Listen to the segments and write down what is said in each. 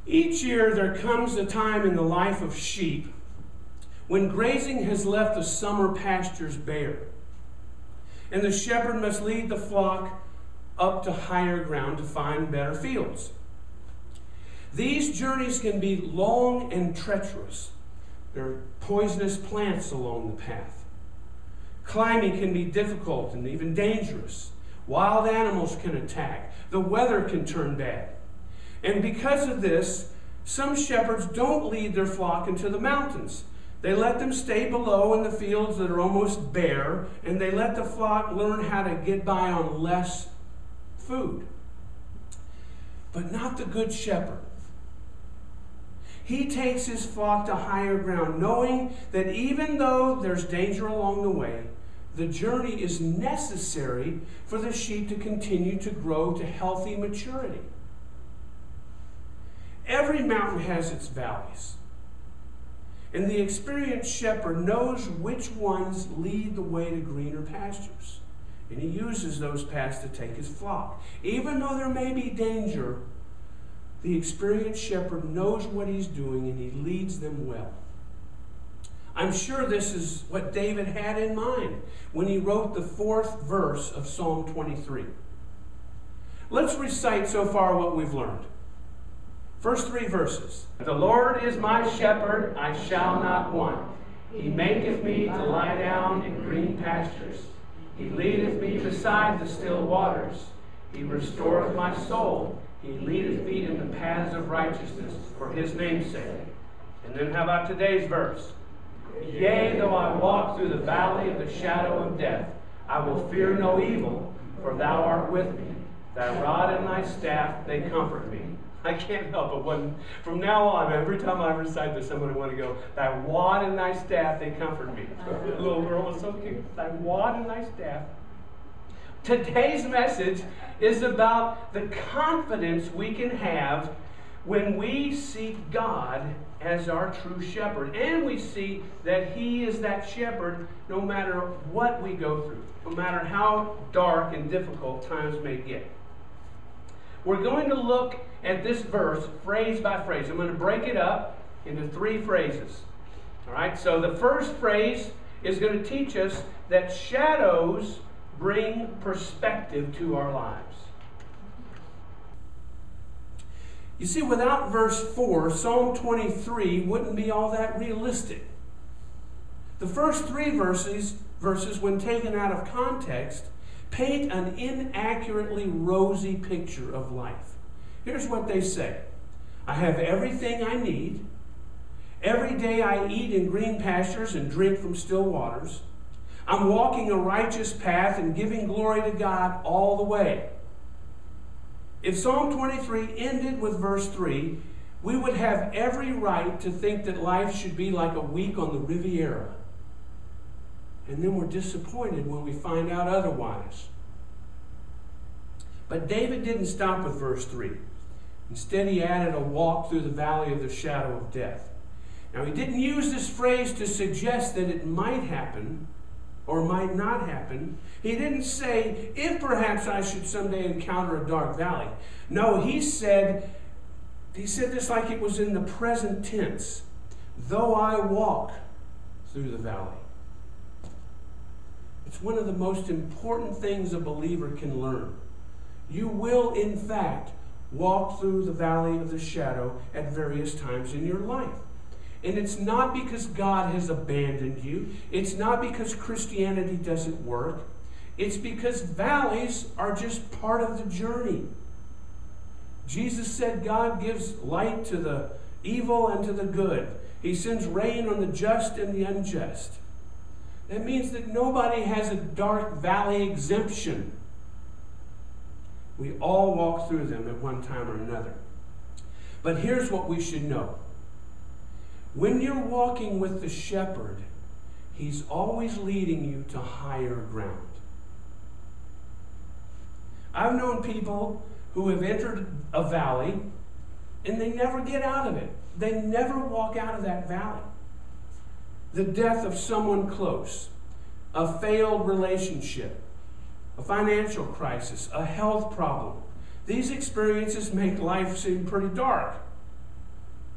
Each year there comes a time in the life of sheep when grazing has left the summer pastures bare, and the shepherd must lead the flock up to higher ground to find better fields. These journeys can be long and treacherous. There are poisonous plants along the path. Climbing can be difficult and even dangerous. Wild animals can attack. The weather can turn bad. And because of this, some shepherds don't lead their flock into the mountains. They let them stay below in the fields that are almost bare, and they let the flock learn how to get by on less food. But not the good shepherd. He takes his flock to higher ground, knowing that even though there's danger along the way, the journey is necessary for the sheep to continue to grow to healthy maturity. Every mountain has its valleys, and the experienced shepherd knows which ones lead the way to greener pastures, and he uses those paths to take his flock. Even though there may be danger, the experienced shepherd knows what he's doing, and he leads them well. I'm sure this is what David had in mind when he wrote the 4th verse of Psalm 23. Let's recite so far what we've learned. First 3 verses. The Lord is my shepherd, I shall not want. He maketh me to lie down in green pastures. He leadeth me beside the still waters. He restoreth my soul. He leadeth me in the paths of righteousness for his name's sake. And then how about today's verse? Yea, though I walk through the valley of the shadow of death, I will fear no evil, for thou art with me. Thy rod and thy staff, they comfort me. I can't help it. From now on, every time I recite this, I'm going to want to go, thy rod and thy staff, they comfort me. The little girl was so cute. Thy rod and thy staff. Today's message is about the confidence we can have when we seek God as our true shepherd. And we see that he is that shepherd no matter what we go through, no matter how dark and difficult times may get. We're going to look at this verse phrase by phrase. I'm going to break it up into 3 phrases. All right, so the first phrase is going to teach us that shadows bring perspective to our lives. You see, without verse 4, Psalm 23 wouldn't be all that realistic. The first 3 verses, when taken out of context, paint an inaccurately rosy picture of life. Here's what they say. I have everything I need. Every day I eat in green pastures and drink from still waters. I'm walking a righteous path and giving glory to God all the way. If Psalm 23 ended with verse 3, we would have every right to think that life should be like a week on the Riviera. And then we're disappointed when we find out otherwise. But David didn't stop with verse 3. Instead, he added a walk through the valley of the shadow of death. Now, he didn't use this phrase to suggest that it might happen or might not happen. He didn't say, if perhaps I should someday encounter a dark valley. No, he said this like it was in the present tense. Though I walk through the valley. It's one of the most important things a believer can learn. You will, in fact, walk through the valley of the shadow at various times in your life. And it's not because God has abandoned you. It's not because Christianity doesn't work. It's because valleys are just part of the journey. Jesus said God gives light to the evil and to the good. He sends rain on the just and the unjust. That means that nobody has a dark valley exemption. We all walk through them at one time or another. But here's what we should know. When you're walking with the shepherd, he's always leading you to higher ground. I've known people who have entered a valley and they never get out of it. They never walk out of that valley. The death of someone close, a failed relationship, a financial crisis, a health problem. These experiences make life seem pretty dark.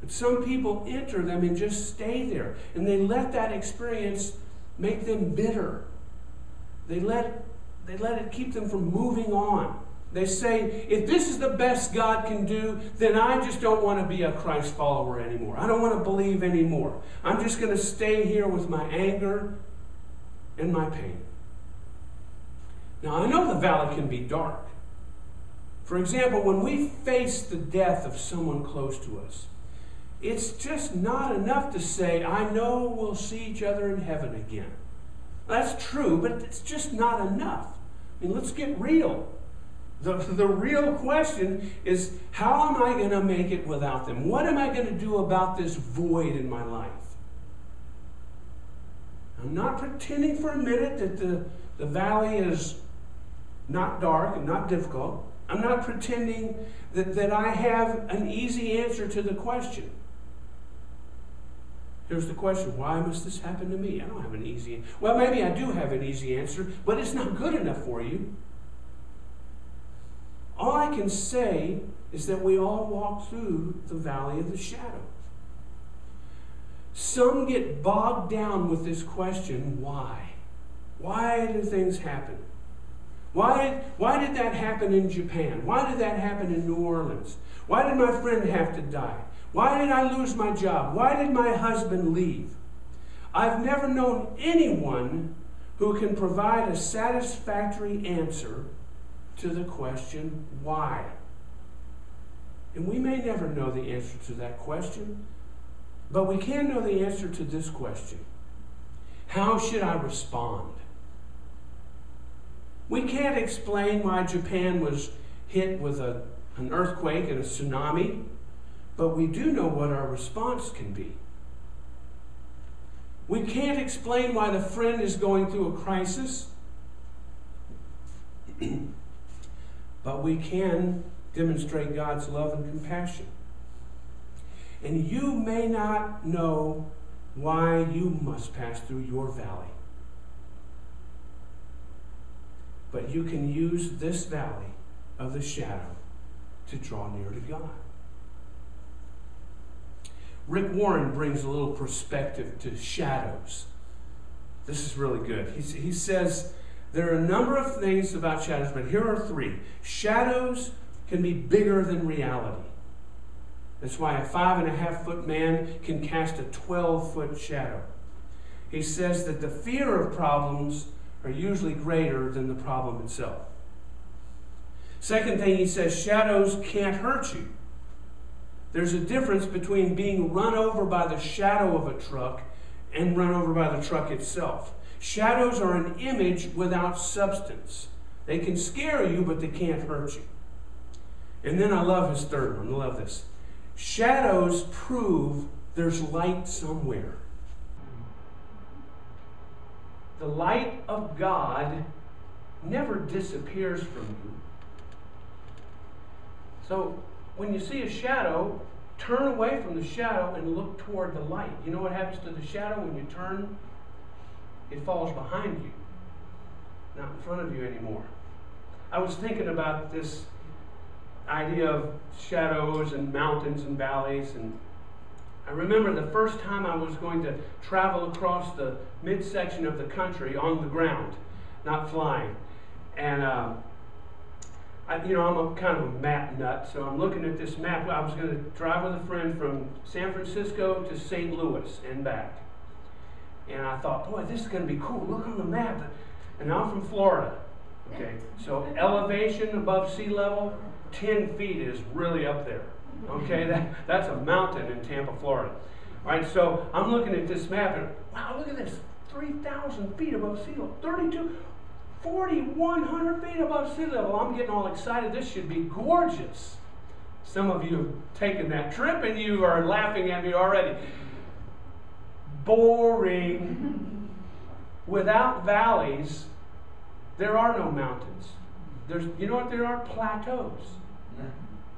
But some people enter them and just stay there. And they let that experience make them bitter. They let it keep them from moving on. They say, if this is the best God can do, then I just don't want to be a Christ follower anymore. I don't want to believe anymore. I'm just going to stay here with my anger and my pain. Now, I know the valley can be dark. For example, when we face the death of someone close to us, it's just not enough to say, I know we'll see each other in heaven again. That's true, but it's just not enough. I mean, let's get real. The real question is, how am I going to make it without them? What am I going to do about this void in my life? I'm not pretending for a minute that the valley is not dark and not difficult. I'm not pretending that I have an easy answer to the question. Here's the question, why must this happen to me? I don't have an easy answer. Well, maybe I do have an easy answer, but it's not good enough for you. All I can say is that we all walk through the valley of the shadow. Some get bogged down with this question, why? Why do things happen? Why did that happen in Japan? Why did that happen in New Orleans? Why did my friend have to die? Why did I lose my job? Why did my husband leave? I've never known anyone who can provide a satisfactory answer to the question, why? And we may never know the answer to that question, but we can know the answer to this question. How should I respond? We can't explain why Japan was hit with an earthquake and a tsunami, but we do know what our response can be. We can't explain why the friend is going through a crisis, but we can demonstrate God's love and compassion. And you may not know why you must pass through your valley, but you can use this valley of the shadow to draw near to God. Rick Warren brings a little perspective to shadows. This is really good. He says there are a number of things about shadows, but here are three. Shadows can be bigger than reality. That's why a 5.5-foot man can cast a 12-foot shadow. He says that the fear of problems are usually greater than the problem itself. Second thing he says, shadows can't hurt you. There's a difference between being run over by the shadow of a truck and run over by the truck itself. Shadows are an image without substance. They can scare you, but they can't hurt you. And then I love his third one. I love this. Shadows prove there's light somewhere. The light of God never disappears from you. So when you see a shadow, turn away from the shadow and look toward the light. You know what happens to the shadow when you turn? It falls behind you, not in front of you anymore. I was thinking about this idea of shadows and mountains and valleys, and I remember the first time I was going to travel across the midsection of the country on the ground, not flying. And I'm a kind of a map nut, so I'm looking at this map. I was going to drive with a friend from San Francisco to St. Louis and back. And I thought, boy, this is going to be cool. Look on the map. And I'm from Florida. Okay, so elevation above sea level, 10 feet is really up there. Okay, that's a mountain in Tampa, Florida. All right, so I'm looking at this map and, wow, look at this, 3,000 feet above sea level, 4,100 feet above sea level. I'm getting all excited. This should be gorgeous. Some of you have taken that trip and you are laughing at me already. Boring. Without valleys, there are no mountains. You know what there are? Plateaus.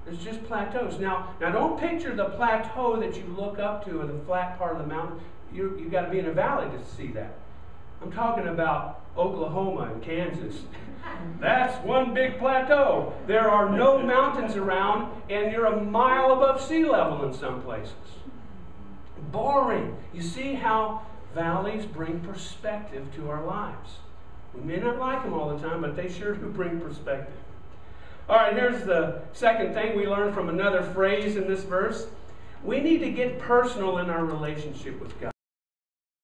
There's just plateaus. Now don't picture the plateau that you look up to or the flat part of the mountain. You've got to be in a valley to see that. I'm talking about Oklahoma and Kansas That's one big plateau. There are no mountains around, and you're a mile above sea level in some places. Boring. You see how valleys bring perspective to our lives. We may not like them all the time, but they sure do bring perspective. All right, here's the second thing we learned from another phrase in this verse. We need to get personal in our relationship with God.